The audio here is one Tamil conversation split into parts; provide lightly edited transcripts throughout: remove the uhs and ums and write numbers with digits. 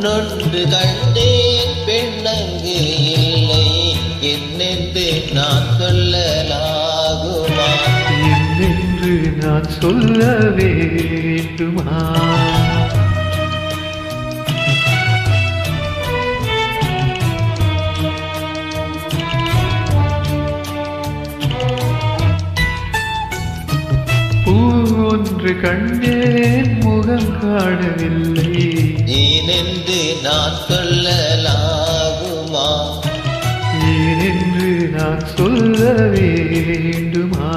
பொன்னொன்று கண்டேன் பெண்ணங்கு இல்லை என்னென்று நான் சொல்லலாகுமா? என்னென்று நான் சொல்ல வேண்டுமா? ஒன்று கண்டேன் முகம் காணவில்லை ஏனென்று நான் சொல்லலாகுமா? ஏனென்று நான் சொல்ல வேண்டுமா?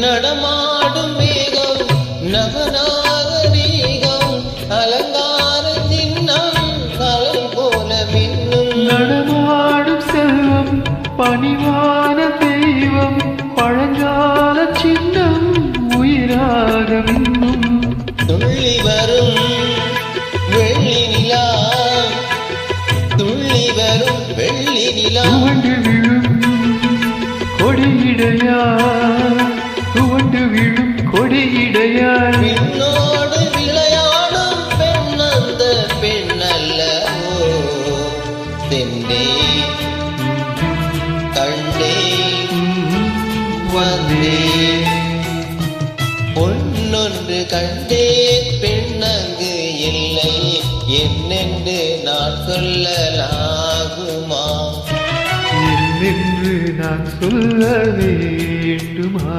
நடமாடும் மேகம் நவநாகரீகம் அலங்கார சின்னம் கலை போல மின்னும் நடமாடும் செல்வம் பணிவான தெய்வம் பழங்கால சின்னம் உயிராக மின்னும் துள்ளி வரும் வெள்ளி நிலா துள்ளி வரும் வெள்ளி நிலா துவண்டு விழும் கொடியிடையா துவண்டு விழும் கொடியிடையாய் பெண்ணோடு விளையாடும் பெண் அந்த பெண் அல்லவோ தென்னே கண்டே வந்தே பொன்னொன்று கண்டே பெண்ணங்கு இல்லை என்னென்று நான் சொல்லலாகுமா? என்னென்று நான் சொல்ல வேண்டுமா?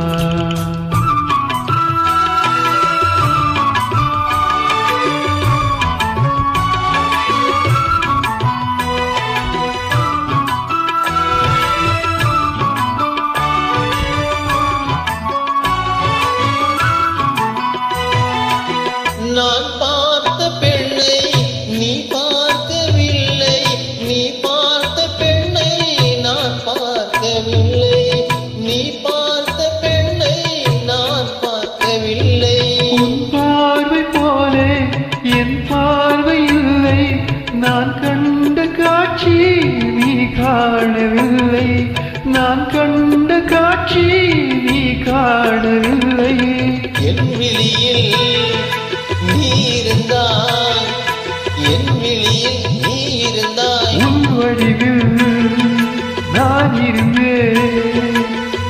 நான் பார்த்த பெண்ணை நீ பார்க்கவில்லை நீ பார்த்த பெண்ணை நான் பார்க்கவில்லை நீ பார்த்த பெண்ணை நான் பார்க்கவில்லை உன் பார்வை போலே என் பார்வை இல்லை நான் கண்ட காட்சி நீ காணவில்லை நான் கண்ட காட்சி நீ காணவில்லை என் விழியில் நீ இருந்தாய் என் விழியில் நீ இருந்தாய் உன் வடிவில் நான் இருந்தேன்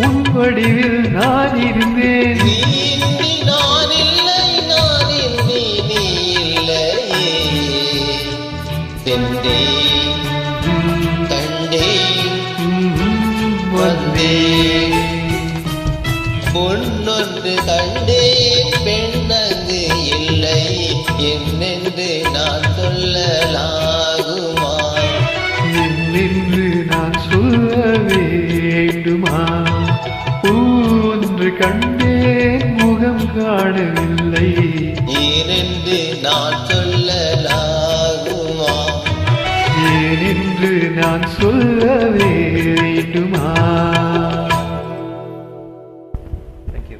உன் வடிவில் நான் இருந்தேன் நீ இன்றி நான் இல்லை நான் இன்றி நீ இல்லையே சென்றே கண்டே வந்தே பொன்னொன்று கண்டே பெண்ணங்கு இல்லை என்னென்று நான் சொல்லலாகுமா? என்னென்று நான் சொல்ல வேண்டுமா? ஒன்று கண்டேன் முகம் காணவில்லை ஏனென்று நான் சொல்லலாகுமா? ஏனென்று நான் சொல்ல வேண்டுமா? Thank you.